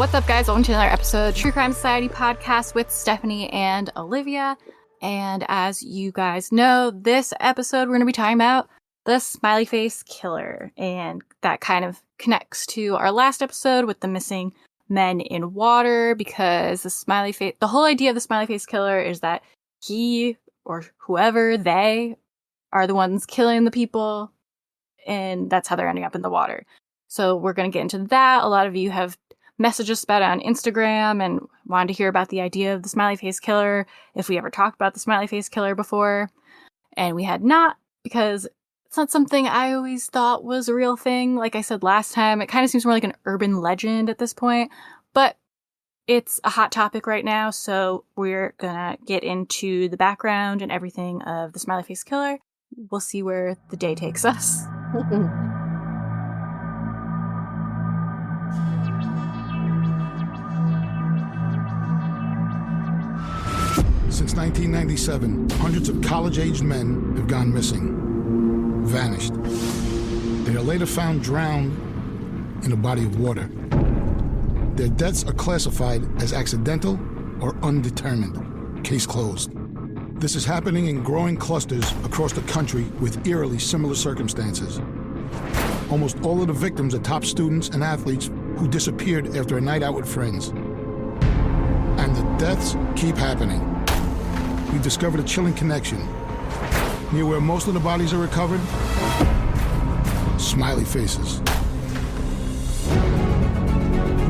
What's up, guys? Welcome to another episode of True Crime Society podcast with Stephanie and Olivia. And as you guys know, this episode we're going to be talking about the Smiley Face Killer. And that kind of connects to our last episode with the missing men in water, because the whole idea of the Smiley Face Killer is that he or whoever, they are the ones killing the people, and that's how they're ending up in the water. So we're going to get into that. A lot of you have messaged us about it on Instagram and wanted to hear about the idea of the Smiley Face Killer, if we ever talked about the Smiley Face Killer before. And we had not, because it's not something I always thought was a real thing. Like I said last time, it kind of seems more like an urban legend at this point, but it's a hot topic right now, so we're gonna get into the background and everything of the Smiley Face Killer. We'll see where the day takes us. Since 1997, hundreds of college-aged men have gone missing, vanished. They are later found drowned in a body of water. Their deaths are classified as accidental or undetermined. Case closed. This is happening in growing clusters across the country with eerily similar circumstances. Almost all of the victims are top students and athletes who disappeared after a night out with friends. And the deaths keep happening. We've discovered a chilling connection. Near where most of the bodies are recovered, smiley faces.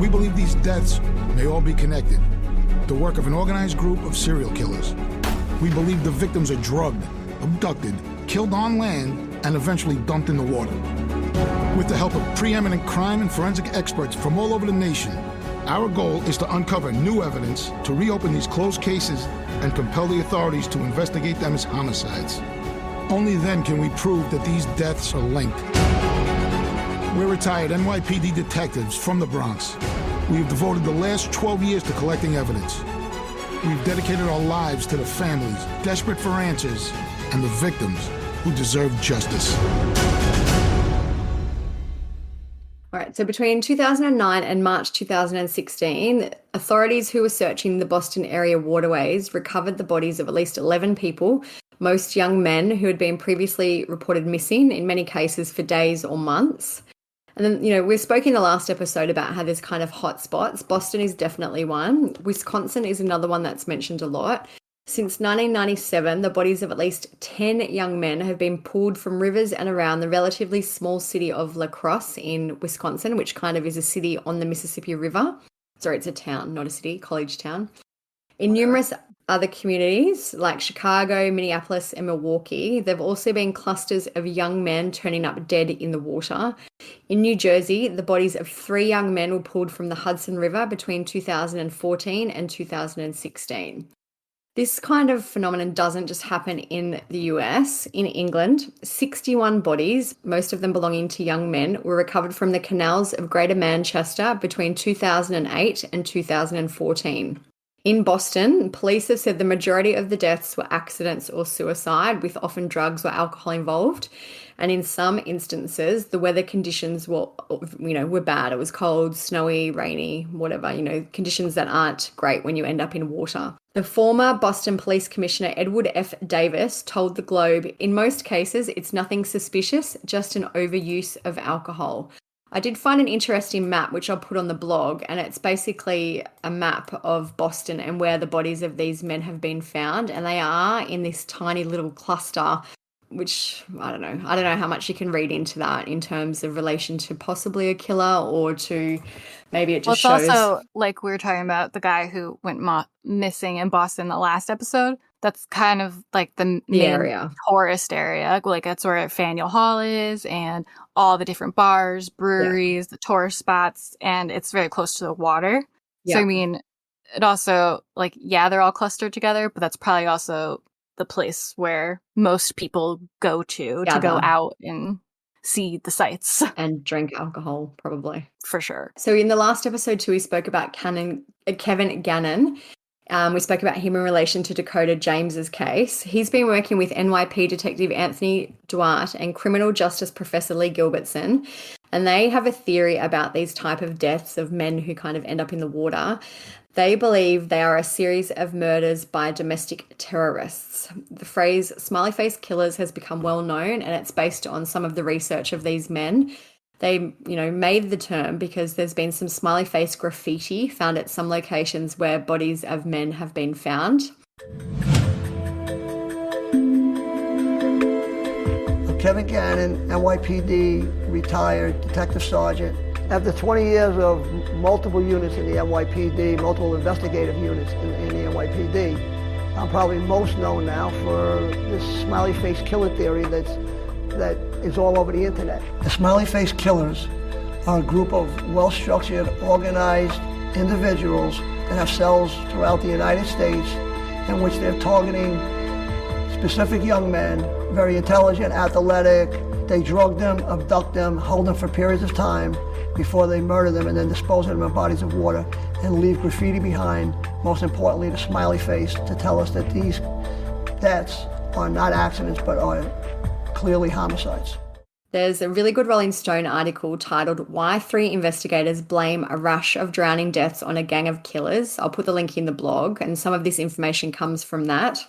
We believe these deaths may all be connected. The work of an organized group of serial killers. We believe the victims are drugged, abducted, killed on land, and eventually dumped in the water. With the help of preeminent crime and forensic experts from all over the nation, our goal is to uncover new evidence to reopen these closed cases and compel the authorities to investigate them as homicides. Only then can we prove that these deaths are linked. We're retired NYPD detectives from the Bronx. We have devoted the last 12 years to collecting evidence. We've dedicated our lives to the families desperate for answers and the victims who deserve justice. All right, so between 2009 and March 2016, authorities who were searching the Boston area waterways recovered the bodies of at least 11 people, most young men who had been previously reported missing, in many cases for days or months. And then, we spoke in the last episode about how there's kind of hot spots. Boston is definitely one. Wisconsin is another one that's mentioned a lot. Since 1997, the bodies of at least 10 young men have been pulled from rivers and around the relatively small city of La Crosse in Wisconsin, which kind of is a city on the Mississippi River. Sorry, it's a town, not a city, college town. In numerous other communities like Chicago, Minneapolis, and Milwaukee, there have also been clusters of young men turning up dead in the water. In New Jersey, the bodies of 3 young men were pulled from the Hudson River between 2014 and 2016. This kind of phenomenon doesn't just happen in the US. In England, 61 bodies, most of them belonging to young men, were recovered from the canals of Greater Manchester between 2008 and 2014. In Boston, police have said the majority of the deaths were accidents or suicide, with often drugs or alcohol involved. And in some instances, the weather conditions were bad. It was cold, snowy, rainy, whatever, conditions that aren't great when you end up in water. The former Boston Police Commissioner Edward F. Davis told the Globe, in most cases, it's nothing suspicious, just an overuse of alcohol. I did find an interesting map, which I'll put on the blog, and it's basically a map of Boston and where the bodies of these men have been found. And they are in this tiny little cluster, which I don't know how much you can read into that in terms of relation to possibly a killer or to maybe it just shows. It's also like we were talking about the guy who went missing in Boston the last episode. That's kind of like the main area. Tourist area. Like that's where Faneuil Hall is and all the different bars, breweries, the tourist spots, and it's very close to the water. Yeah. So I mean, it also they're all clustered together, but that's probably also the place where most people go to go out and see the sights. And drink alcohol, probably. For sure. So in the last episode too, we spoke about Kevin Gannon. We spoke about him in relation to Dakota James's case. He's been working with NYP Detective Anthony Duarte and criminal justice Professor Lee Gilbertson And they have a theory about these type of deaths of men who kind of end up in the water. They believe they are a series of murders by domestic terrorists. The phrase Smiley Face Killers has become well known, and it's based on some of the research of these men. They, made the term because there's been some smiley face graffiti found at some locations where bodies of men have been found. Kevin Gannon, NYPD, retired detective sergeant. After 20 years of multiple units in the NYPD, multiple investigative units in the NYPD, I'm probably most known now for this Smiley Face Killer theory that is all over the internet. The Smiley Face Killers are a group of well-structured, organized individuals that have cells throughout the United States in which they're targeting specific young men, very intelligent, athletic. They drug them, abduct them, hold them for periods of time before they murder them and then dispose of them in bodies of water and leave graffiti behind, most importantly the smiley face, to tell us that these deaths are not accidents but are clearly homicides. There's a really good Rolling Stone article titled Why 3 Investigators Blame a Rush of Drowning Deaths on a Gang of Killers. I'll put the link in the blog, and some of this information comes from that.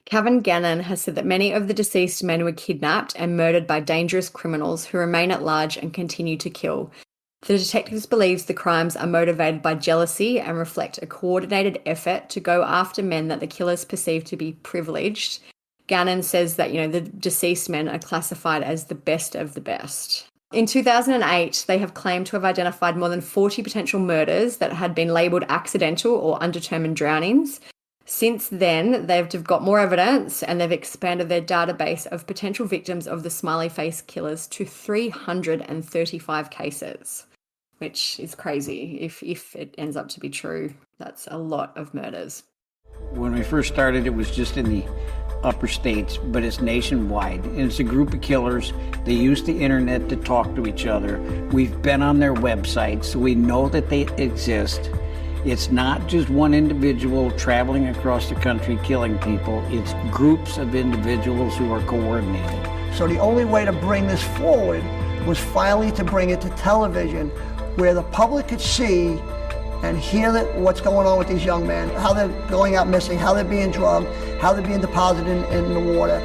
Kevin Gannon has said that many of the deceased men were kidnapped and murdered by dangerous criminals who remain at large and continue to kill. The detectives believe the crimes are motivated by jealousy and reflect a coordinated effort to go after men that the killers perceive to be privileged. Gannon says that, the deceased men are classified as the best of the best. In 2008, they have claimed to have identified more than 40 potential murders that had been labelled accidental or undetermined drownings. Since then, they've got more evidence and they've expanded their database of potential victims of the Smiley Face Killers to 335 cases, which is crazy. If it ends up to be true, that's a lot of murders. When we first started, it was just in the upper states, but it's nationwide. And it's a group of killers. They use the internet to talk to each other. We've been on their website, so we know that they exist. It's not just one individual traveling across the country killing people. It's groups of individuals who are coordinated. So the only way to bring this forward was finally to bring it to television where the public could see and hear what's going on with these young men, how they're going out missing, how they're being drugged, how they're being deposited in the water,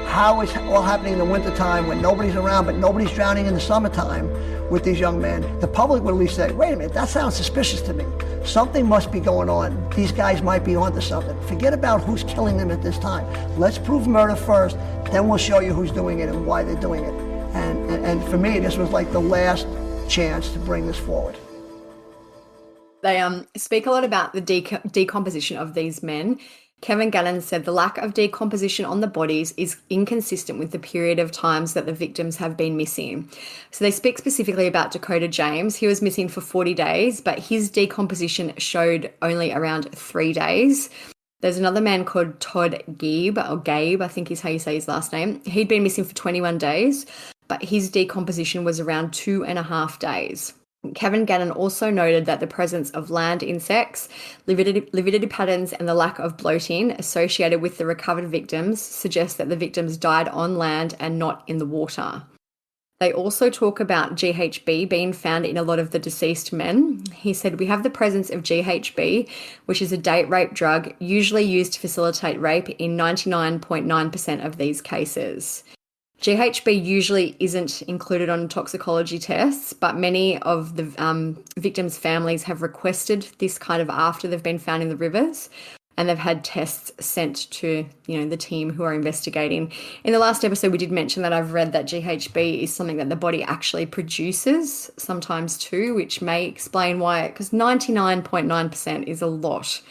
how it's all happening in the wintertime when nobody's around, but nobody's drowning in the summertime with these young men. The public would at least say, wait a minute, that sounds suspicious to me. Something must be going on. These guys might be onto something. Forget about who's killing them at this time. Let's prove murder first, then we'll show you who's doing it and why they're doing it. And for me, this was like the last chance to bring this forward. They speak a lot about the decomposition of these men. Kevin Gannon said the lack of decomposition on the bodies is inconsistent with the period of times that the victims have been missing. So they speak specifically about Dakota James. He was missing for 40 days, but his decomposition showed only around 3 days. There's another man called Todd Gabe, I think is how you say his last name. He'd been missing for 21 days, but his decomposition was around 2.5 days. Kevin Gannon also noted that the presence of land insects, lividity patterns, and the lack of bloating associated with the recovered victims suggests that the victims died on land and not in the water. They also talk about GHB being found in a lot of the deceased men. He said, we have the presence of GHB, which is a date rape drug usually used to facilitate rape in 99.9% of these cases. GHB usually isn't included on toxicology tests, but many of the victims' families have requested this kind of after they've been found in the rivers, and they've had tests sent to, the team who are investigating. In the last episode, we did mention that I've read that GHB is something that the body actually produces sometimes too, which may explain why, because 99.9% is a lot.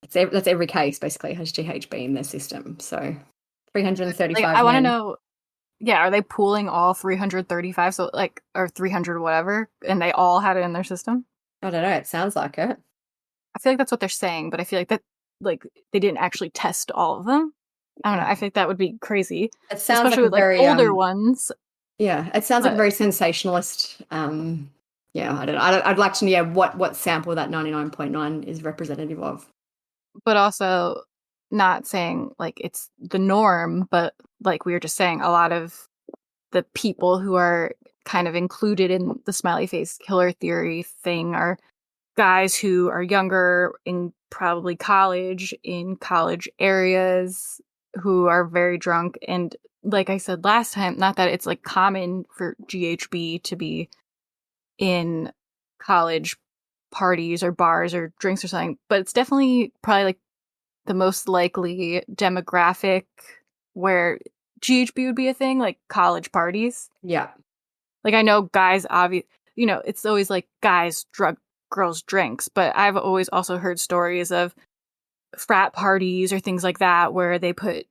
That's every case basically has GHB in their system. So 335 I want to know, yeah, are they pooling all 335, so or 300 whatever, and they all had it in their system? I don't know, it sounds like it. I feel like that's what they're saying, but I feel like that they didn't actually test all of them. I don't know, I think that would be crazy. It sounds especially like with very older ones. Yeah, it sounds like very sensationalist. I don't know. I'd like to know what sample that 99.9 is representative of. But also not saying it's the norm, but like we were just saying, a lot of the people who are kind of included in the Smiley Face Killer theory thing are guys who are younger, in probably college, in college areas, who are very drunk. And like I said last time, not that it's like common for GHB to be in college parties or bars or drinks or something, but it's definitely probably like the most likely demographic where GHB would be a thing, like college parties. Yeah. Like I know guys, it's always like guys drug, girls drinks, but I've always also heard stories of frat parties or things like that where they put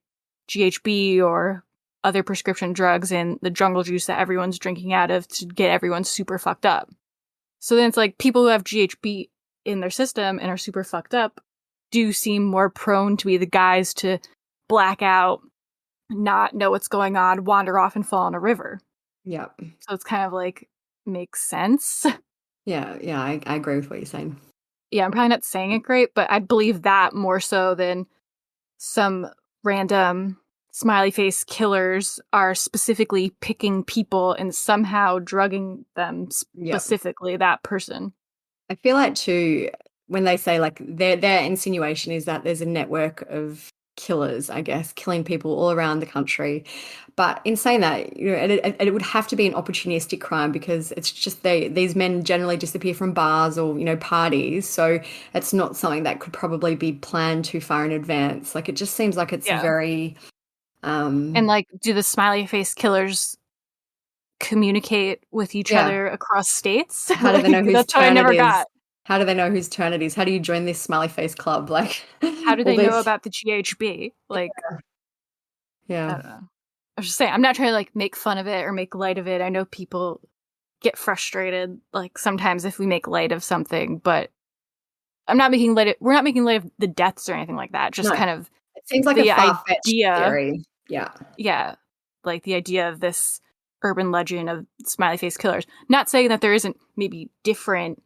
GHB or other prescription drugs in the jungle juice that everyone's drinking out of to get everyone super fucked up. So then it's like people who have GHB in their system and are super fucked up do seem more prone to be the guys to black out, not know what's going on, wander off and fall in a river. Yeah. So it's kind of like makes sense. Yeah. Yeah. I agree with what you're saying. Yeah, I'm probably not saying it great, but I believe that more so than some random smiley face killers are specifically picking people and somehow drugging them, specifically that person. I feel like too, when they say like their insinuation is that there's a network of killers, I guess, killing people all around the country. But in saying that, it would have to be an opportunistic crime because it's just these men generally disappear from bars or, parties. So it's not something that could probably be planned too far in advance. Like it just seems like it's very... And like, do the smiley face killers communicate with each other across states? How do they know whose that's what I never got. How do they know whose turn it is? How do you join this smiley face club? Like, how do they know about the GHB? Like, yeah. I don't know. I was just saying, I'm not trying to like make fun of it or make light of it. I know people get frustrated, like sometimes if we make light of something, but I'm not making light. We're not making light of the deaths or anything like that. Just kind of it seems like the a far-fetched idea. Theory. Yeah. Yeah. Like the idea of this urban legend of smiley face killers. Not saying that there isn't maybe different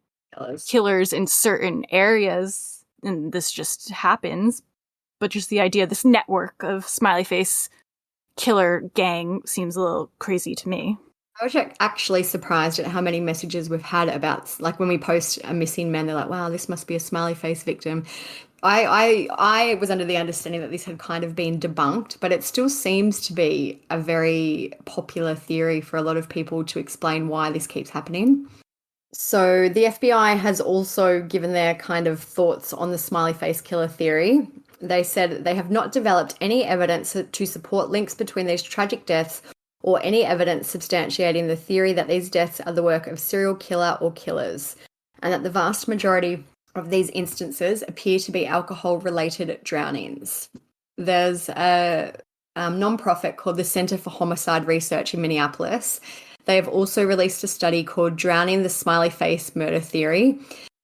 killers in certain areas and this just happens, but just the idea of this network of smiley face killer gang seems a little crazy to me. I was actually surprised at how many messages we've had about, like, when we post a missing man, they're like, wow, this must be a smiley face victim. I was under the understanding that this had kind of been debunked, but it still seems to be a very popular theory for a lot of people to explain why this keeps happening. So the FBI has also given their kind of thoughts on the smiley face killer theory. They said they have not developed any evidence to support links between these tragic deaths or any evidence substantiating the theory that these deaths are the work of serial killer or killers, and that the vast majority of these instances appear to be alcohol-related drownings. There's a non-profit called the Center for Homicide Research in Minneapolis. They have also released a study called Drowning the Smiley Face Murder Theory.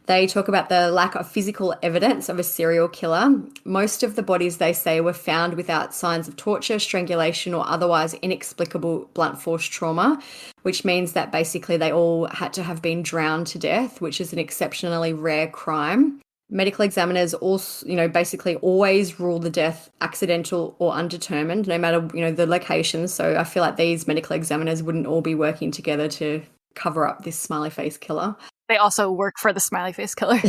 They talk about the lack of physical evidence of a serial killer. Most of the bodies, they say, were found without signs of torture, strangulation, or otherwise inexplicable blunt force trauma, which means that basically they all had to have been drowned to death, which is an exceptionally rare crime. Medical examiners also, basically always rule the death accidental or undetermined, no matter, the location. So I feel like these medical examiners wouldn't all be working together to cover up this smiley face killer. They also work for the smiley face killer.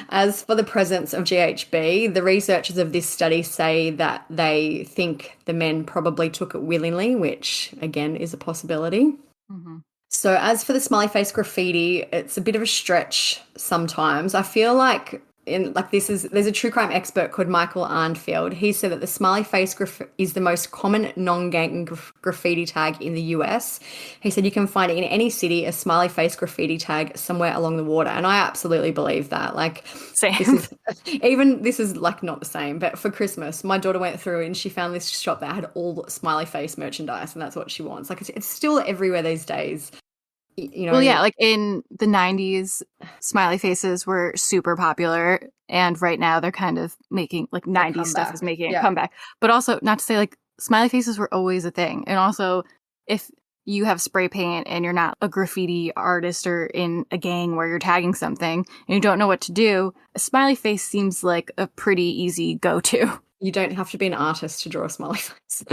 As for the presence of GHB, the researchers of this study say that they think the men probably took it willingly, which, again, is a possibility. Mm-hmm. So as for the smiley face graffiti, it's a bit of a stretch sometimes. I feel like there's a true crime expert called Michael Arnfield. He said that the smiley face is the most common non-gang graffiti tag in the US. He said you can find in any city a smiley face graffiti tag somewhere along the water, and I absolutely believe that. Like, same. This is like not the same, but for Christmas, my daughter went through and she found this shop that had all smiley face merchandise, and that's what she wants. Like, it's still everywhere these days. Well, yeah, like in the 90s, smiley faces were super popular, and right now they're kind of making, like, 90s stuff is making a comeback. But also, not to say, like, smiley faces were always a thing. And also, if you have spray paint and you're not a graffiti artist or in a gang where you're tagging something and you don't know what to do, a smiley face seems like a pretty easy go-to. You don't have to be an artist to draw a smiley face.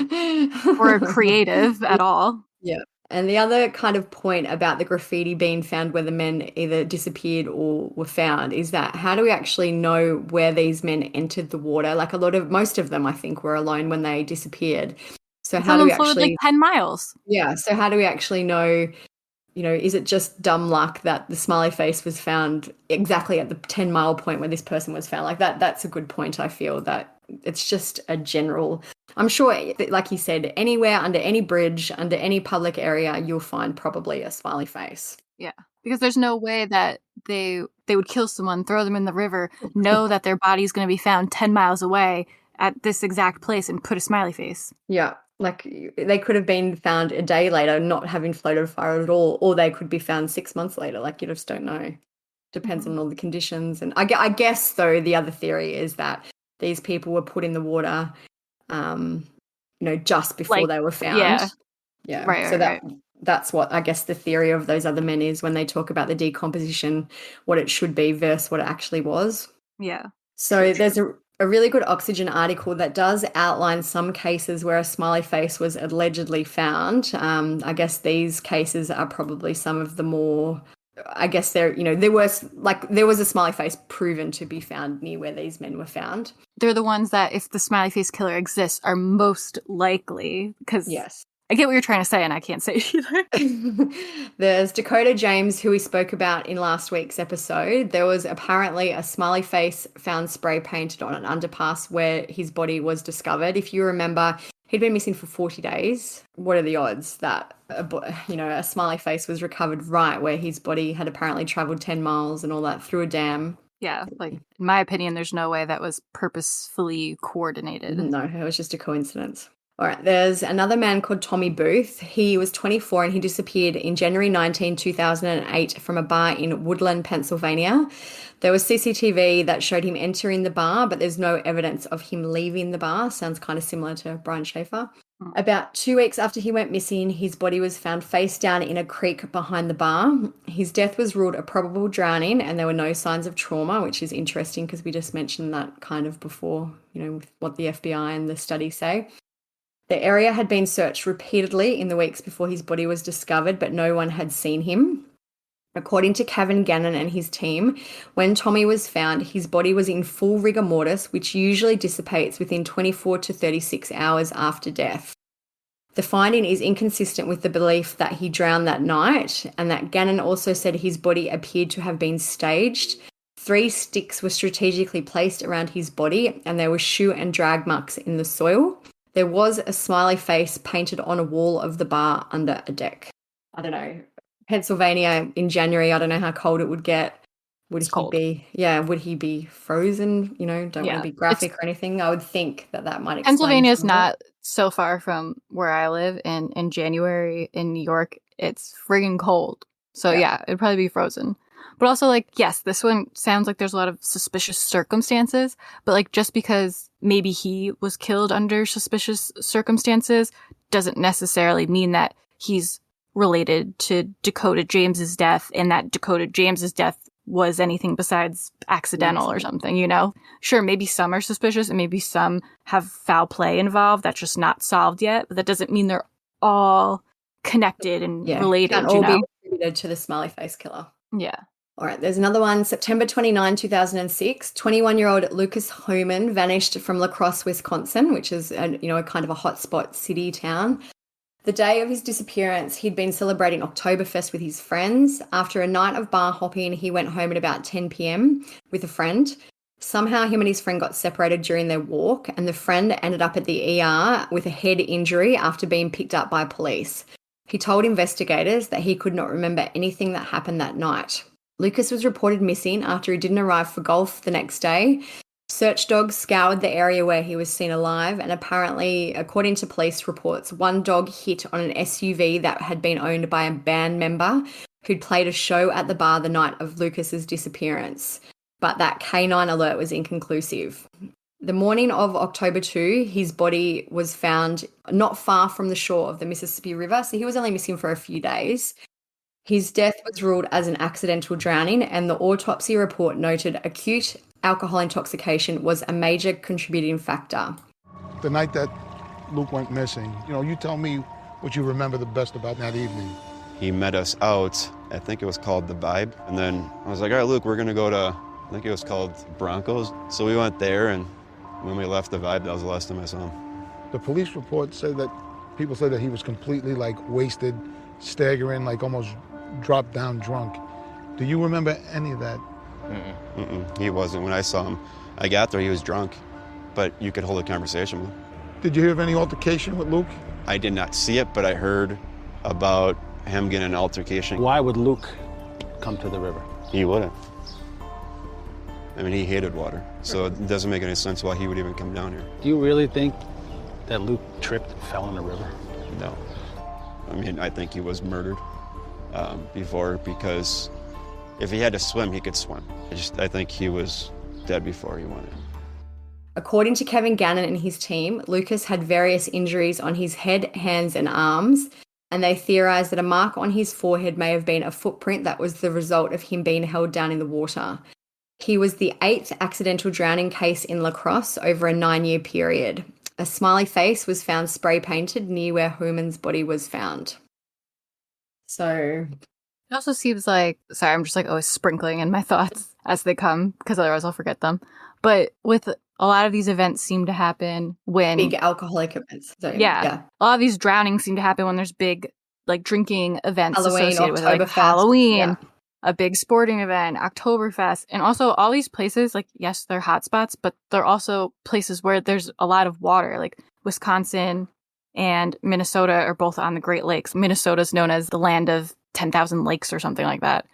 Or a creative at all. Yeah. And the other kind of point about the graffiti being found where the men either disappeared or were found is that how do we actually know where these men entered the water? Like most of them, I think, were alone when they disappeared. So how do we floated like actually, 10 miles. yeah, so how do we actually know, is it just dumb luck that the smiley face was found exactly at the 10-mile point where this person was found? Like that's a good point, I feel, that it's just a general, I'm sure, like you said, anywhere, under any bridge, under any public area, you'll find probably a smiley face. Yeah, because there's no way that they would kill someone, throw them in the river, know that their body's going to be found 10 miles away at this exact place and put a smiley face. Yeah, like they could have been found a day later, not having floated far at all, or they could be found 6 months later. Like, you just don't know. Depends on all the conditions. And I guess, though, the other theory is that these people were put in the water, just before they were found. Yeah. Right, so right. that's what I guess the theory of those other men is when they talk about the decomposition, what it should be versus what it actually was. Yeah. So there's a really good Oxygen article that does outline some cases where a smiley face was allegedly found. I guess these cases are probably some of the more, I guess there was a smiley face proven to be found near where these men were found. They're the ones that, if the smiley face killer exists, are most likely, because yes. I get what you're trying to say, and I can't say it either. There's Dakota James, who we spoke about in last week's episode. There was apparently a smiley face found spray painted on an underpass where his body was discovered. If you remember, he'd been missing for 40 days. What are the odds that a smiley face was recovered right where his body had apparently traveled 10 miles and all that through a dam? Yeah, like, in my opinion, there's no way that was purposefully coordinated. No, it was just a coincidence. All right, there's another man called Tommy Booth. He was 24 and he disappeared in January 19, 2008 from a bar in Woodland, Pennsylvania. There was CCTV that showed him entering the bar, but there's no evidence of him leaving the bar. Sounds kind of similar to Brian Schaefer. About 2 weeks after he went missing, his body was found face down in a creek behind the bar. His death was ruled a probable drowning and there were no signs of trauma, which is interesting because we just mentioned that kind of before, with what the FBI and the study say. The area had been searched repeatedly in the weeks before his body was discovered, but no one had seen him. According to Kevin Gannon and his team, when Tommy was found, his body was in full rigor mortis, which usually dissipates within 24 to 36 hours after death. The finding is inconsistent with the belief that he drowned that night, and that Gannon also said his body appeared to have been staged. 3 sticks were strategically placed around his body, and there were shoe and drag marks in the soil. There was a smiley face painted on a wall of the bar under a deck. I don't know. Pennsylvania in January, I don't know how cold it would get. Would he be frozen? Don't want to be graphic or anything. I would think that might explain. Pennsylvania is not so far from where I live, and in January in New York, it's friggin' cold. So yeah, it'd probably be frozen. But also, yes, this one sounds like there's a lot of suspicious circumstances, but just because maybe he was killed under suspicious circumstances doesn't necessarily mean that he's related to Dakota James's death, and that Dakota James's death was anything besides accidental or something, Sure, maybe some are suspicious and maybe some have foul play involved that's just not solved yet, but that doesn't mean they're all connected and related, Can't all be attributed to the smiley face killer. Yeah. All right, there's another one. September 29, 2006, 21-year-old Lucas Homan vanished from La Crosse, Wisconsin, which is a kind of a hotspot city town. The day of his disappearance, he'd been celebrating Oktoberfest with his friends. After a night of bar hopping, he went home at about 10 p.m. with a friend. Somehow him and his friend got separated during their walk, and the friend ended up at the ER with a head injury after being picked up by police. He told investigators that he could not remember anything that happened that night. Lucas was reported missing after he didn't arrive for golf the next day. Search dogs scoured the area where he was seen alive, and apparently, according to police reports, one dog hit on an SUV that had been owned by a band member who'd played a show at the bar the night of Lucas's disappearance. But that canine alert was inconclusive. The morning of October 2, his body was found not far from the shore of the Mississippi River, so he was only missing for a few days. His death was ruled as an accidental drowning, and the autopsy report noted acute alcohol intoxication was a major contributing factor. The night that Luke went missing, you tell me what you remember the best about that evening? He met us out, I think it was called The Vibe, and then I was like, all right, Luke, we're gonna go to, I think it was called Broncos. So we went there, and when we left The Vibe, that was the last time I saw him. The police report said that people said that he was completely like wasted, staggering, like almost dropped down drunk. Do you remember any of that? He wasn't. When I saw him, I got there, he was drunk, but you could hold a conversation with him. Did you hear of any altercation with Luke? I did not see it, but I heard about him getting an altercation. Why would Luke come to the river? He wouldn't. I mean, he hated water, so it doesn't make any sense why he would even come down here. Do you really think that Luke tripped and fell in the river? No. I mean, I think he was murdered before, because if he had to swim, he could swim. I think he was dead before he went in. According to Kevin Gannon and his team, Lucas had various injuries on his head, hands, and arms, and they theorized that a mark on his forehead may have been a footprint that was the result of him being held down in the water. He was the 8th accidental drowning case in La Crosse over a 9-year period. A smiley face was found spray painted near where Hooman's body was found. So It also seems like, sorry, I'm just like always sprinkling in my thoughts as they come, because otherwise I'll forget them. But with a lot of these events seem to happen when big alcoholic events. So, yeah. A lot of these drownings seem to happen when there's big like drinking events Halloween, associated with it, like Oktoberfest, Halloween, a big sporting event, Oktoberfest, and also all these places, like, yes, they're hotspots, but they're also places where there's a lot of water, like Wisconsin and Minnesota are both on the Great Lakes. Minnesota's known as the land of 10,000 lakes or something like that.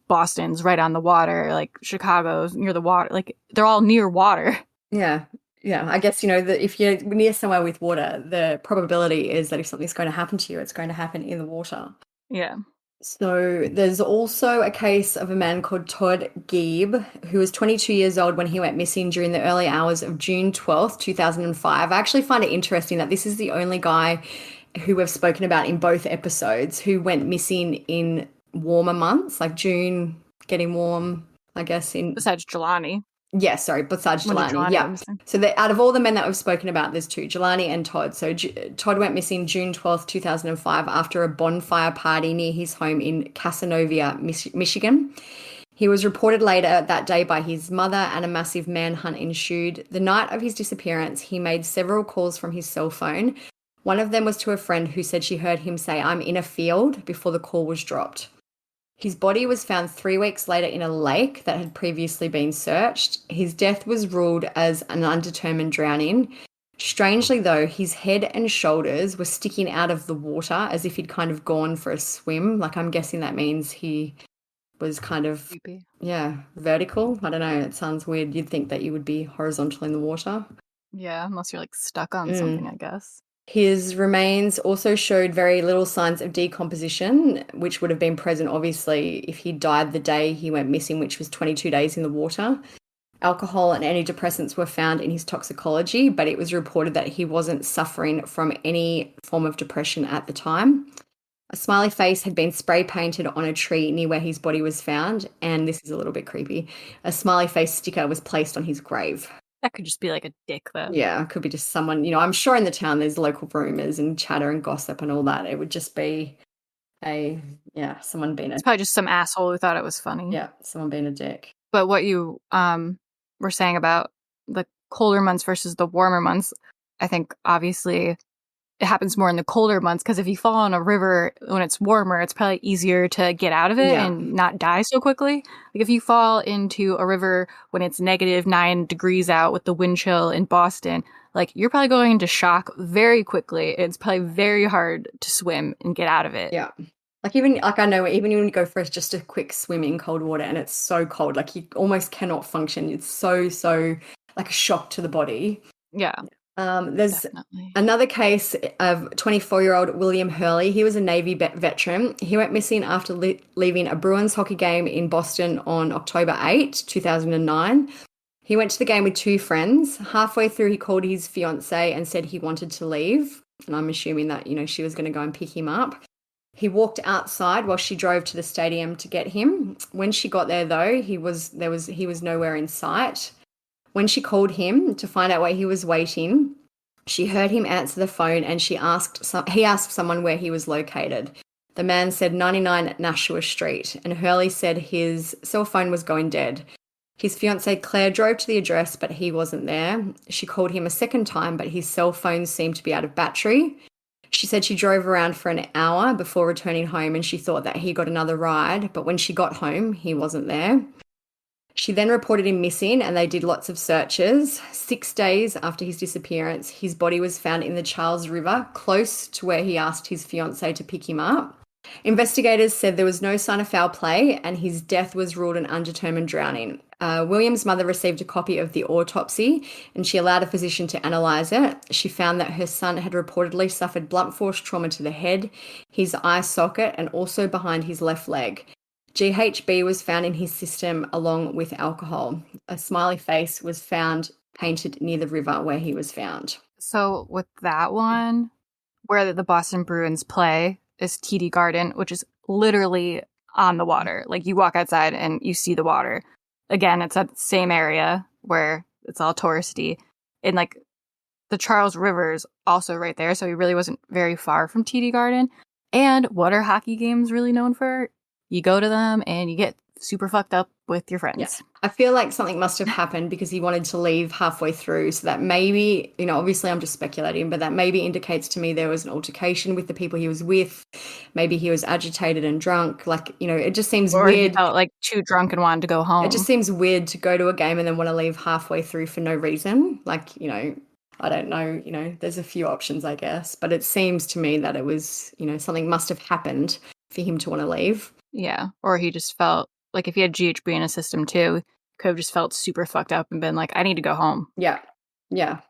Boston's right on the water, like Chicago's near the water, like they're all near water. Yeah. I guess, that if you're near somewhere with water, the probability is that if something's going to happen to you, it's going to happen in the water. Yeah. So there's also a case of a man called Todd Geeb, who was 22 years old when he went missing during the early hours of June 12th, 2005. I actually find it interesting that this is the only guy who we've spoken about in both episodes who went missing in warmer months, like June, getting warm, I guess. Besides Jelani. Yeah, sorry, besides Jelani. Yeah. So out of all the men that we've spoken about, there's two, Jelani and Todd. So Todd went missing June 12th, 2005 after a bonfire party near his home in Casanova, Michigan. He was reported later that day by his mother, and a massive manhunt ensued. The night of his disappearance, he made several calls from his cell phone. One of them was to a friend who said she heard him say, "I'm in a field," before the call was dropped. His body was found 3 weeks later in a lake that had previously been searched. His death was ruled as an undetermined drowning. Strangely, though, his head and shoulders were sticking out of the water as if he'd kind of gone for a swim. Like, I'm guessing that means he was kind of, creepy. Yeah, vertical. I don't know. It sounds weird. You'd think that you would be horizontal in the water. Yeah, unless you're like stuck on something, I guess. His remains also showed very little signs of decomposition, which would have been present, obviously, if he died the day he went missing, which was 22 days in the water. Alcohol and antidepressants were found in his toxicology, but it was reported that he wasn't suffering from any form of depression at the time. A smiley face had been spray painted on a tree near where his body was found, and this is a little bit creepy. A smiley face sticker was placed on his grave. That could just be like a dick, though. Yeah, it could be just someone, I'm sure in the town there's local rumours and chatter and gossip and all that. It would just be someone being It's probably just some asshole who thought it was funny. Yeah, someone being a dick. But what you were saying about the colder months versus the warmer months, I think obviously it happens more in the colder months, because if you fall in a river when it's warmer, it's probably easier to get out of it and not die so quickly. Like if you fall into a river when it's -9 degrees out with the wind chill in Boston, like you're probably going into shock very quickly. It's probably very hard to swim and get out of it. Yeah. I know even when you go for just a quick swim in cold water and it's so cold, like you almost cannot function. It's so like a shock to the body. Yeah. There's definitely another case of 24-year-old William Hurley. He was a Navy veteran. He went missing after leaving a Bruins hockey game in Boston on October 8, 2009. He went to the game with 2 friends. Halfway through, he called his fiancée and said he wanted to leave. And I'm assuming that, she was going to go and pick him up. He walked outside while she drove to the stadium to get him. When she got there, though, he was nowhere in sight. When she called him to find out where he was waiting, She heard him answer the phone and he asked someone where he was located. The man said 99 Nashua Street, and Hurley said his cell phone was going dead. His fiancée Claire drove to the address, but he wasn't there. She called him a second time, but his cell phone seemed to be out of battery. She said she drove around for an hour before returning home and she thought that he got another ride, but when she got home, he wasn't there. She then reported him missing and they did lots of searches. 6 days after his disappearance, his body was found in the Charles River, close to where he asked his fiancée to pick him up. Investigators said there was no sign of foul play and his death was ruled an undetermined drowning. William's mother received a copy of the autopsy and she allowed a physician to analyse it. She found that her son had reportedly suffered blunt force trauma to the head, his eye socket, and also behind his left leg. GHB was found in his system along with alcohol. A smiley face was found painted near the river where he was found. So with that one, where the Boston Bruins play is TD Garden, which is literally on the water. Like you walk outside and you see the water. Again, it's at the same area where it's all touristy. And like the Charles River is also right there. So he really wasn't very far from TD Garden. And what are hockey games really known for? You go to them and you get super fucked up with your friends. Yeah. I feel like something must have happened because he wanted to leave halfway through. So that maybe, obviously I'm just speculating, but that maybe indicates to me there was an altercation with the people he was with. Maybe he was agitated and drunk. Like, it just seems or weird. He felt like too drunk and wanted to go home. It just seems weird to go to a game and then want to leave halfway through for no reason. Like, I don't know, there's a few options, I guess. But it seems to me that it was, something must have happened for him to want to leave. Yeah. Or he just felt like if he had GHB in his system too, he could have just felt super fucked up and been like, I need to go home. Yeah. Yeah.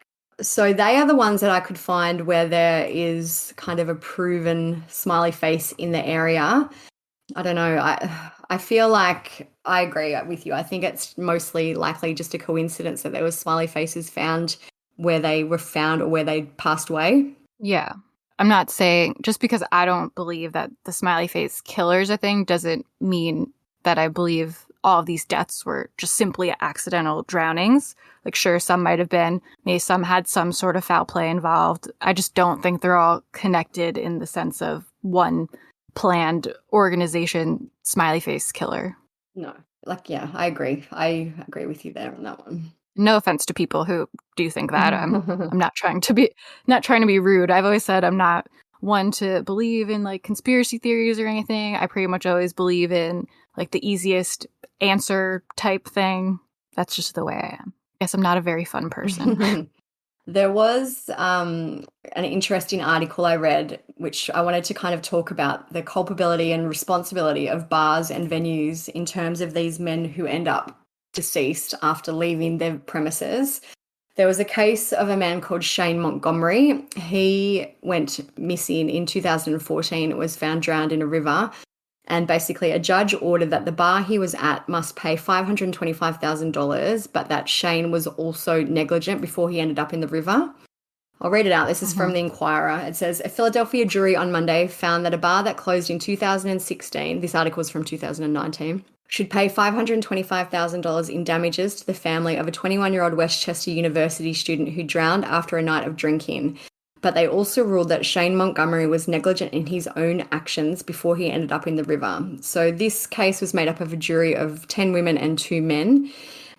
So they are the ones that I could find where there is kind of a proven smiley face in the area. I don't know. I feel like I agree with you. I think it's mostly likely just a coincidence that there was smiley faces found where they were found or where they passed away. Yeah. I'm not saying just because I don't believe that the smiley face killer is a thing doesn't mean that I believe all of these deaths were just simply accidental drownings. Like, sure, some might have been. Maybe some had some sort of foul play involved. I just don't think they're all connected in the sense of one planned organization smiley face killer. No. I agree. I agree with you there on that one. No offense to people who do think that. I'm not trying to be rude. I've always said I'm not one to believe in like conspiracy theories or anything. I pretty much always believe in like the easiest answer type thing. That's just the way I am. I guess I'm not a very fun person. There was an interesting article I read, which I wanted to kind of talk about the culpability and responsibility of bars and venues in terms of these men who end up deceased after leaving their premises. There was a case of a man called Shane Montgomery. He went missing in 2014, was found drowned in a river. And basically a judge ordered that the bar he was at must pay $525,000, but that Shane was also negligent before he ended up in the river. I'll read it out. This is from the Inquirer. It says, a Philadelphia jury on Monday found that a bar that closed in 2016, this article is from 2019, should pay $525,000 in damages to the family of a 21-year-old Westchester University student who drowned after a night of drinking. But they also ruled that Shane Montgomery was negligent in his own actions before he ended up in the river. So this case was made up of a jury of 10 women and 2 men.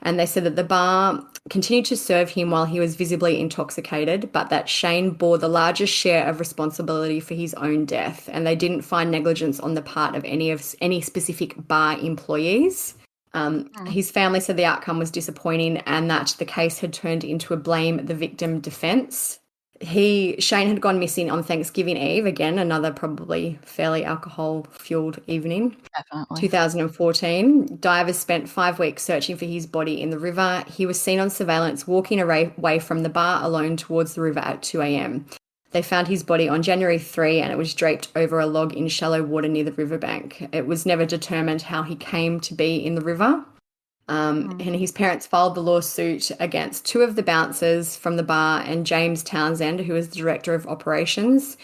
And they said that the bar continued to serve him while he was visibly intoxicated, but that Shane bore the largest share of responsibility for his own death. And they didn't find negligence on the part of any specific bar employees. His family said the outcome was disappointing and that the case had turned into a blame the victim defense. Shane had gone missing on Thanksgiving Eve, again, another probably fairly alcohol-fueled evening. Definitely. 2014. Divers spent 5 weeks searching for his body in the river. He was seen on surveillance walking away from the bar alone towards the river at 2 a.m. They found his body on January 3 and it was draped over a log in shallow water near the riverbank. It was never determined how he came to be in the river. And his parents filed the lawsuit against 2 of the bouncers from the bar and James Townsend, who was the director of operations.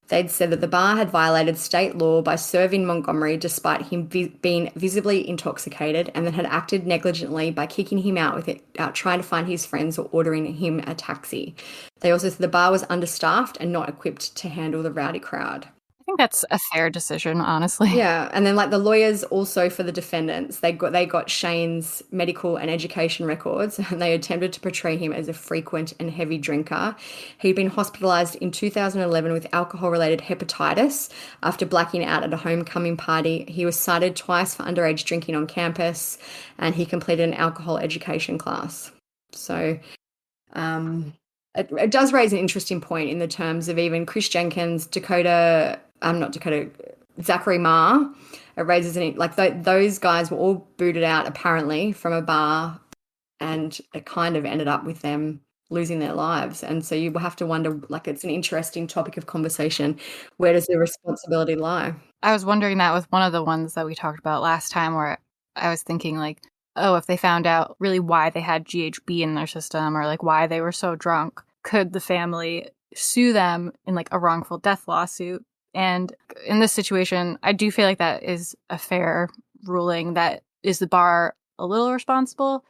They'd said that the bar had violated state law by serving Montgomery despite him being visibly intoxicated, and then had acted negligently by kicking him out without trying to find his friends or ordering him a taxi. They also said the bar was understaffed and not equipped to handle the rowdy crowd. I think that's a fair decision, honestly. Yeah, and then like the lawyers also for the defendants, they got Shane's medical and education records, and they attempted to portray him as a frequent and heavy drinker. He'd been hospitalized in 2011 with alcohol-related hepatitis after blacking out at a homecoming party. He was cited twice for underage drinking on campus, and he completed an alcohol education class. So, it does raise an interesting point in the terms of even Chris Jenkins, Zachary Marr. It raises those guys were all booted out apparently from a bar, and it kind of ended up with them losing their lives. And so you have to wonder, like, it's an interesting topic of conversation. Where does the responsibility lie? I was wondering that with one of the ones that we talked about last time, where I was thinking like, oh, if they found out really why they had GHB in their system or like why they were so drunk, could the family sue them in like a wrongful death lawsuit? And in this situation, I do feel like that is a fair ruling. That is the bar a little responsible?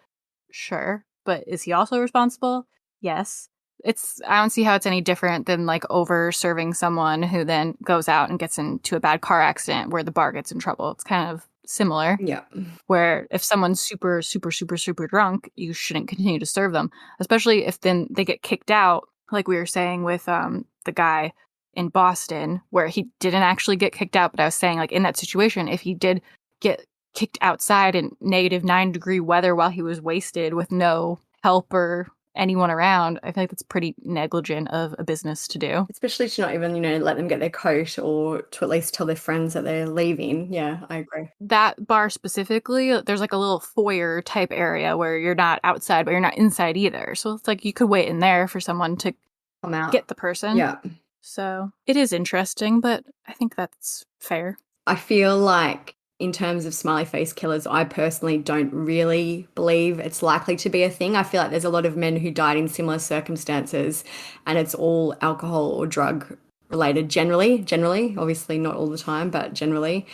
Sure. But is he also responsible? Yes. I don't see how it's any different than like over serving someone who then goes out and gets into a bad car accident where the bar gets in trouble. It's kind of similar. Yeah. Where if someone's super, super, super, super drunk, you shouldn't continue to serve them, especially if then they get kicked out, like we were saying with the guy in Boston, where he didn't actually get kicked out. But I was saying, like, in that situation, if he did get kicked outside in -9-degree weather while he was wasted with no help or anyone around, I feel like that's pretty negligent of a business to do. Especially to not even, let them get their coat or to at least tell their friends that they're leaving. Yeah, I agree. That bar specifically, there's like a little foyer type area where you're not outside, but you're not inside either. So it's like you could wait in there for someone to come out, get the person. Yeah. So it is interesting, but I think that's fair. I feel like in terms of smiley face killers, I personally don't really believe it's likely to be a thing. I feel like there's a lot of men who died in similar circumstances, and it's all alcohol or drug related generally, obviously not all the time, but generally.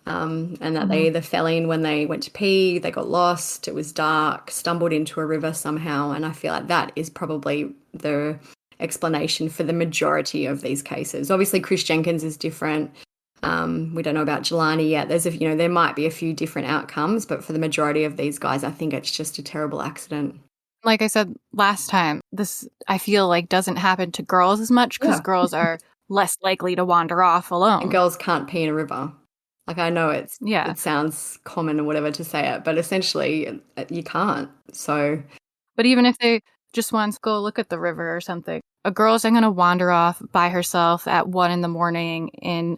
And that they either fell in when they went to pee, they got lost, it was dark, stumbled into a river somehow. And I feel like that is probably the explanation for the majority of these cases. Obviously, Chris Jenkins is different. We don't know about Jelani yet. There might be a few different outcomes, but for the majority of these guys, I think it's just a terrible accident. Like I said last time, this I feel like doesn't happen to girls as much because girls are less likely to wander off alone. And girls can't pee in a river. Like, I know it sounds common or whatever to say it, but essentially you can't. So, but even if they just want to go look at the river or something, a girl isn't going to wander off by herself at 1 a.m. in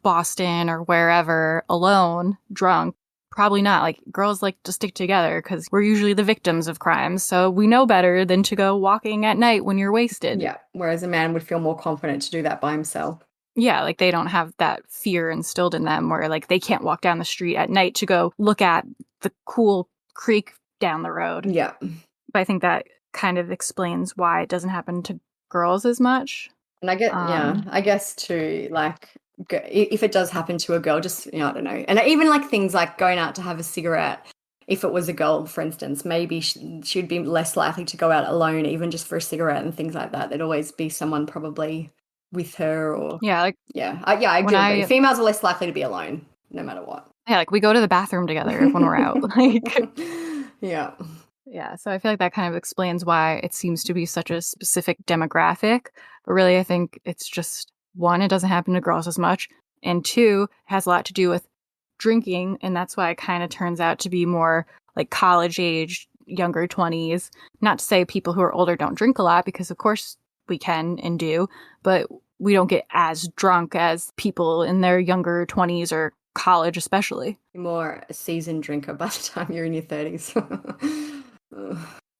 Boston or wherever alone, drunk. Probably not. Like, girls like to stick together because we're usually the victims of crimes. So we know better than to go walking at night when you're wasted. Yeah. Whereas a man would feel more confident to do that by himself. Yeah, like they don't have that fear instilled in them where like they can't walk down the street at night to go look at the cool creek down the road. Yeah. But I think that kind of explains why it doesn't happen to girls as much. And I guess too, like, if it does happen to a girl, just, I don't know. And even like things like going out to have a cigarette, if it was a girl, for instance, maybe she'd be less likely to go out alone, even just for a cigarette and things like that. There'd always be someone probably with her or... I do agree. Females are less likely to be alone, no matter what. Yeah, like we go to the bathroom together when we're out. Like, yeah. Yeah, so I feel like that kind of explains why it seems to be such a specific demographic. But really, I think it's just, one, it doesn't happen to girls as much. And two, it has a lot to do with drinking. And that's why it kind of turns out to be more like college age, younger 20s. Not to say people who are older don't drink a lot, because of course we can and do. But we don't get as drunk as people in their younger 20s or college especially. You're more a seasoned drinker by the time you're in your 30s.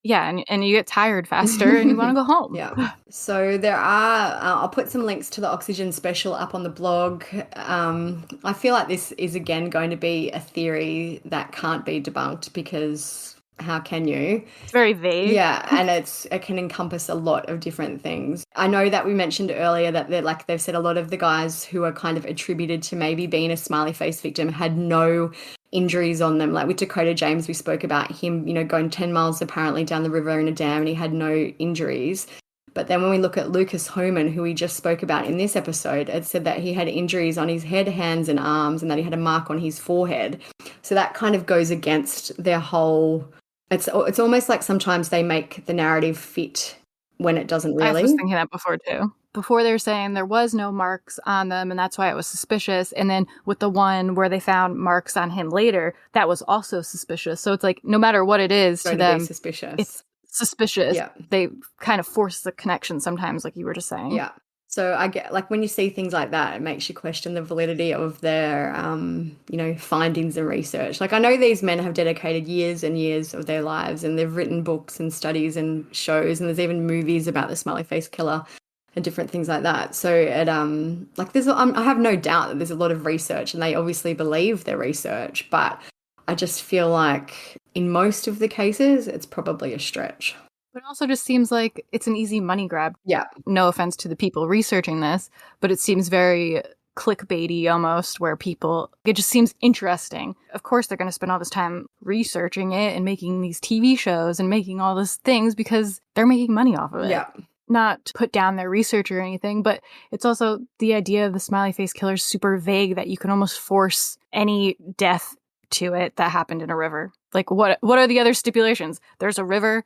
Yeah, and you get tired faster and you want to go home. Yeah. So there are, I'll put some links to the Oxygen special up on the blog. I feel like this is, again, going to be a theory that can't be debunked because how can you? It's very vague. Yeah, and it can encompass a lot of different things. I know that we mentioned earlier that they've said a lot of the guys who are kind of attributed to maybe being a smiley face victim had no injuries on them. Like with Dakota James, we spoke about him, going 10 miles apparently down the river in a dam, and he had no injuries. But then when we look at Lucas Homan, who we just spoke about in this episode, it said that he had injuries on his head, hands, and arms, and that he had a mark on his forehead. So that kind of goes against their whole... It's almost like sometimes they make the narrative fit when it doesn't really. I was thinking that before too. Before they were saying there was no marks on them and that's why it was suspicious. And then with the one where they found marks on him later, that was also suspicious. So it's like no matter what it is to them, suspicious. It's suspicious. Yeah. They kind of force the connection sometimes, like you were just saying. Yeah. So I get, like, when you see things like that, it makes you question the validity of their, findings and research. Like, I know these men have dedicated years and years of their lives, and they've written books and studies and shows, and there's even movies about the Smiley Face Killer and different things like that. So it, I have no doubt that there's a lot of research, and they obviously believe their research, but I just feel like in most of the cases, it's probably a stretch. But it also just seems like it's an easy money grab. Yeah. No offense to the people researching this, but it seems very clickbaity almost, where it just seems interesting. Of course, they're going to spend all this time researching it and making these TV shows and making all these things because they're making money off of it. Yeah. Not to put down their research or anything, but it's also the idea of the Smiley Face Killer is super vague that you can almost force any death to it that happened in a river. Like, what are the other stipulations? There's a river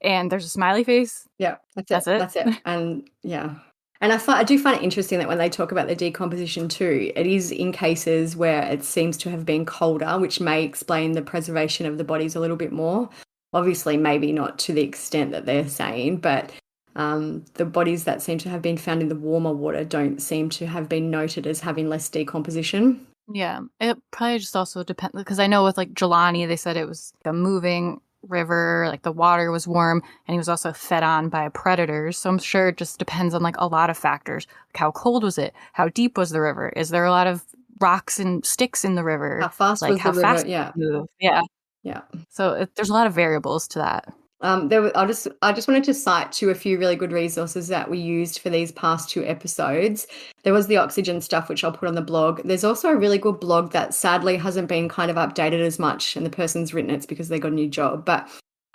and there's a smiley face. Yeah, that's it. And yeah. And I do find it interesting that when they talk about the decomposition too, it is in cases where it seems to have been colder, which may explain the preservation of the bodies a little bit more. Obviously, maybe not to the extent that they're saying, but the bodies that seem to have been found in the warmer water don't seem to have been noted as having less decomposition. Yeah, it probably just also depends, because I know with like Jelani, they said it was a moving river, like the water was warm, and he was also fed on by predators. So I'm sure it just depends on like a lot of factors. Like how cold was it? How deep was the river? Is there a lot of rocks and sticks in the river? How fast was the river? Fast Yeah. move? Yeah. Yeah. So there's a lot of variables to that. I just wanted to cite a few really good resources that we used for these past 2 episodes. There was the oxygen stuff, which I'll put on the blog. There's also a really good blog that sadly hasn't been kind of updated as much, and the person's written it's because they got a new job. But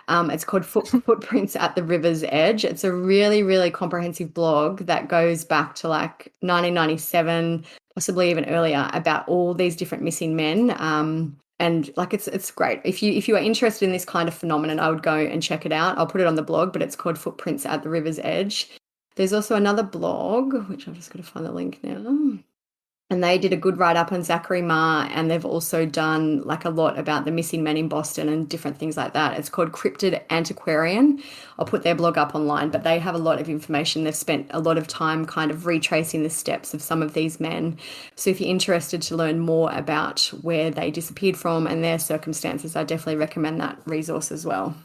it's called Footprints at the River's Edge. It's a really, really comprehensive blog that goes back to like 1997, possibly even earlier, about all these different missing men. And like it's great. If you are interested in this kind of phenomenon, I would go and check it out. I'll put it on the blog, but it's called Footprints at the River's Edge. There's also another blog, which I've just got to find the link now. And they did a good write-up on Zachary Marr, and they've also done like a lot about the missing men in Boston and different things like that. It's called Cryptid Antiquarian. I'll put their blog up online, but they have a lot of information. They've spent a lot of time kind of retracing the steps of some of these men. So if you're interested to learn more about where they disappeared from and their circumstances, I definitely recommend that resource as well.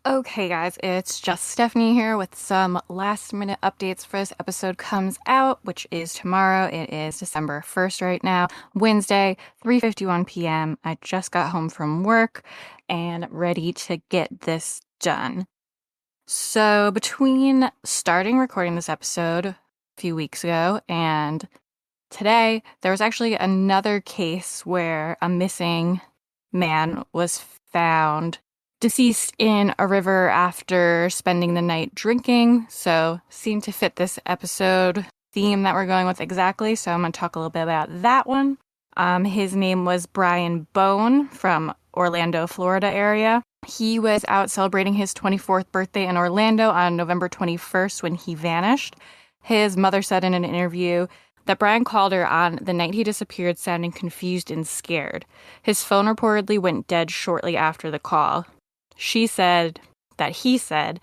Okay, guys, it's just Stephanie here with some last-minute updates for this episode comes out, which is tomorrow. It is December 1st right now, Wednesday, 3:51 p.m. I just got home from work and ready to get this done. So between starting recording this episode a few weeks ago and today, there was actually another case where a missing man was found deceased in a river after spending the night drinking. So seemed to fit this episode theme that we're going with exactly. So I'm going to talk a little bit about that one. His name was Brian Bone from Orlando, Florida area. He was out celebrating his 24th birthday in Orlando on November 21st when he vanished. His mother said in an interview that Brian called her on the night he disappeared sounding confused and scared. His phone reportedly went dead shortly after the call. She said that he said,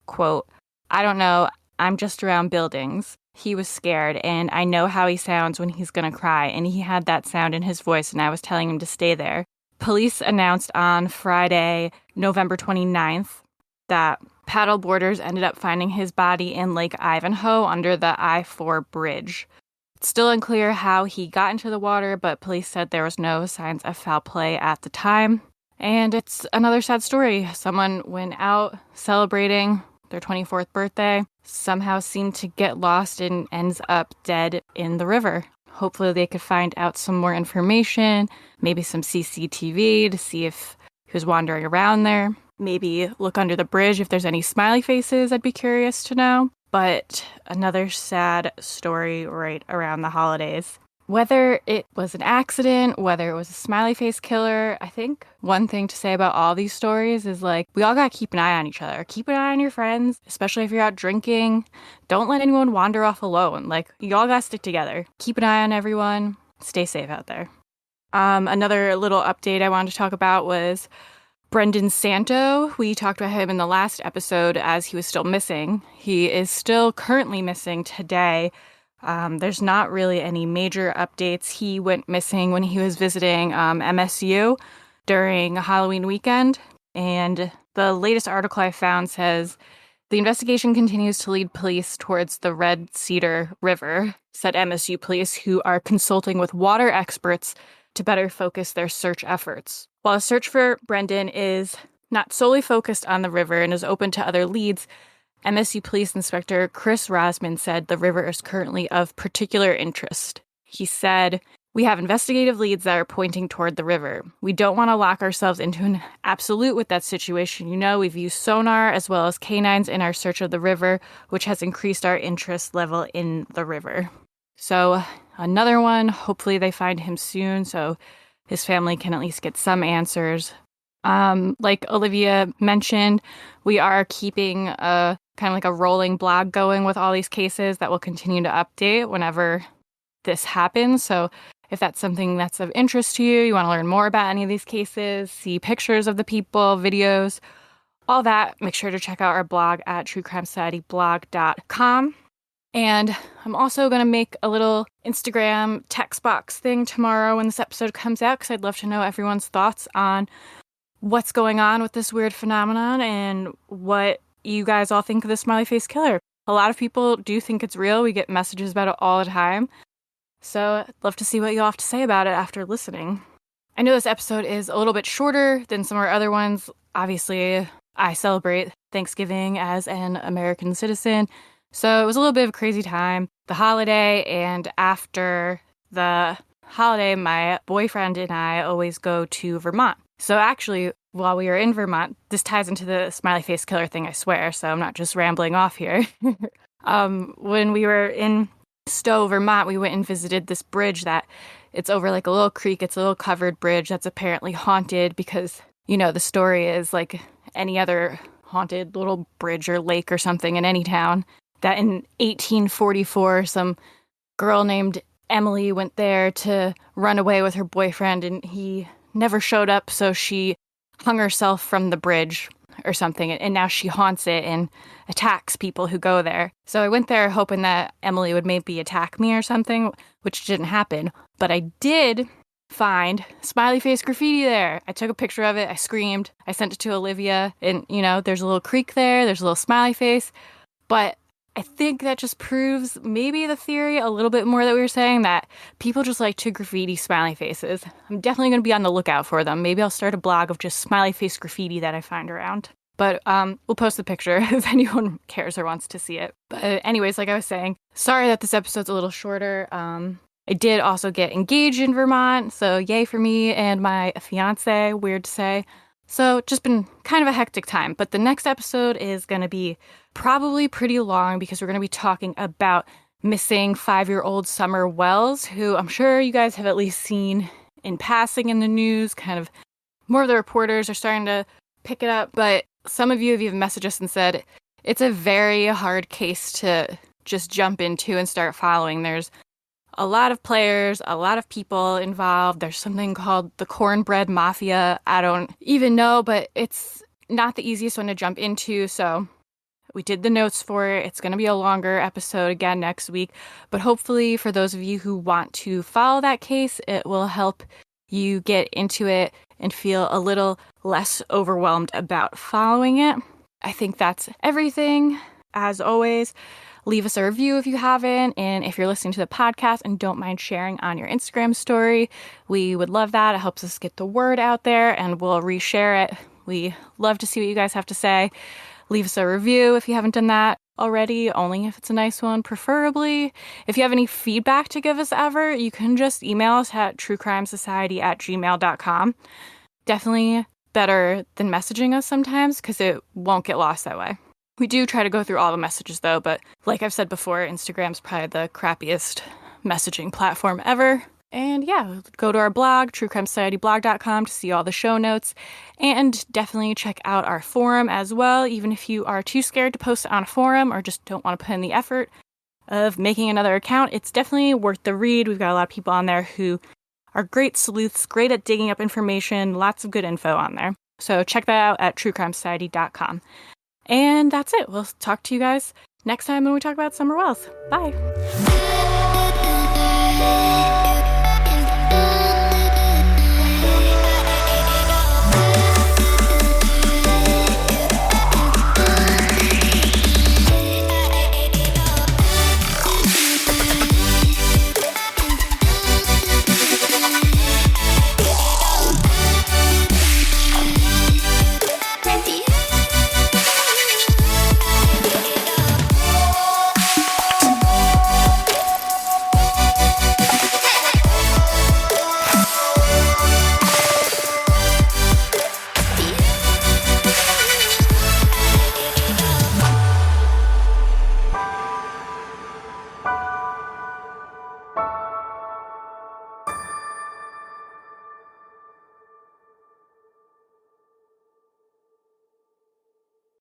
quote, "I don't know, I'm just around buildings." He was scared, and I know how he sounds when he's going to cry, and he had that sound in his voice, and I was telling him to stay there. Police announced on Friday, November 29th, that paddleboarders ended up finding his body in Lake Ivanhoe under the I-4 bridge. It's still unclear how he got into the water, but police said there was no signs of foul play at the time. And it's another sad story. Someone went out celebrating their 24th birthday, somehow seemed to get lost and ends up dead in the river. Hopefully they could find out some more information, maybe some CCTV to see if he was wandering around there. Maybe look under the bridge if there's any smiley faces. I'd be curious to know. But another sad story right around the holidays. Whether it was an accident, whether it was a smiley face killer, I think one thing to say about all these stories is like, we all gotta keep an eye on each other. Keep an eye on your friends, especially if you're out drinking. Don't let anyone wander off alone. Like, you all gotta stick together. Keep an eye on everyone. Stay safe out there. Another little update I wanted to talk about was Brendan Santo. We talked about him in the last episode as he was still missing. He is still currently missing today. There's not really any major updates. He went missing when he was visiting MSU during Halloween weekend. And the latest article I found says, the investigation continues to lead police towards the Red Cedar River, said MSU police, who are consulting with water experts to better focus their search efforts. While a search for Brendan is not solely focused on the river and is open to other leads, MSU Police Inspector Chris Rosman said the river is currently of particular interest. He said, we have investigative leads that are pointing toward the river. We don't want to lock ourselves into an absolute with that situation. You know, we've used sonar as well as canines in our search of the river, which has increased our interest level in the river. So another one, hopefully they find him soon so his family can at least get some answers. Like Olivia mentioned, we are keeping a kind of like a rolling blog going with all these cases that will continue to update whenever this happens. So if that's something that's of interest to you, you want to learn more about any of these cases, see pictures of the people, videos, all that, make sure to check out our blog at truecrimesocietyblog.com. And I'm also going to make a little Instagram text box thing tomorrow when this episode comes out, because I'd love to know everyone's thoughts on what's going on with this weird phenomenon and what you guys all think of the Smiley Face Killer. A lot of people do think it's real. We get messages about it all the time. So I'd love to see what you all have to say about it after listening. I know this episode is a little bit shorter than some of our other ones. Obviously, I celebrate Thanksgiving as an American citizen. So it was a little bit of a crazy time, the holiday, and after the holiday, my boyfriend and I always go to Vermont. So actually, while we were in Vermont, this ties into the Smiley Face Killer thing, I swear, so I'm not just rambling off here. When we were in Stowe, Vermont, we went and visited this bridge that it's over like a little creek. It's a little covered bridge that's apparently haunted because, you know, the story is like any other haunted little bridge or lake or something in any town, that in 1844, some girl named Emily went there to run away with her boyfriend and he never showed up, so she hung herself from the bridge or something, and now she haunts it and attacks people who go there. So I went there hoping that Emily would maybe attack me or something, which didn't happen. But I did find smiley face graffiti there. I took a picture of it, I screamed, I sent it to Olivia, and, you know, there's a little creek there, there's a little smiley face. But I think that just proves maybe the theory a little bit more that we were saying, that people just like to graffiti smiley faces. I'm definitely going to be on the lookout for them. Maybe I'll start a blog of just smiley face graffiti that I find around. But we'll post the picture if anyone cares or wants to see it. But anyways, like I was saying, sorry that this episode's a little shorter. I did also get engaged in Vermont, so yay for me and my fiance, weird to say. So just been kind of a hectic time. But the next episode is going to be probably pretty long because we're going to be talking about missing 5-year-old Summer Wells, who I'm sure you guys have at least seen in passing in the news. Kind of more of the reporters are starting to pick it up. But some of you have even messaged us and said it's a very hard case to just jump into and start following. There's a lot of players, a lot of people involved. There's something called the Cornbread Mafia. I don't even know, but it's not the easiest one to jump into. So we did the notes for it. It's going to be a longer episode again next week. But hopefully for those of you who want to follow that case, it will help you get into it and feel a little less overwhelmed about following it. I think that's everything. As always, Leave us a review if you haven't. And if you're listening to the podcast and don't mind sharing on your Instagram story, we would love that. It helps us get the word out there and we'll reshare it. We love to see what you guys have to say. Leave us a review if you haven't done that already, only if it's a nice one, preferably. If you have any feedback to give us ever, you can just email us at truecrimesociety@gmail.com. Definitely better than messaging us sometimes because it won't get lost that way. We do try to go through all the messages though, but like I've said before, Instagram's probably the crappiest messaging platform ever. And yeah, go to our blog, truecrimesocietyblog.com, to see all the show notes. And definitely check out our forum as well, even if you are too scared to post on a forum or just don't want to put in the effort of making another account. It's definitely worth the read. We've got a lot of people on there who are great sleuths, great at digging up information, lots of good info on there. So check that out at truecrimesociety.com. And that's it. We'll talk to you guys next time when we talk about Summer Wells. Bye.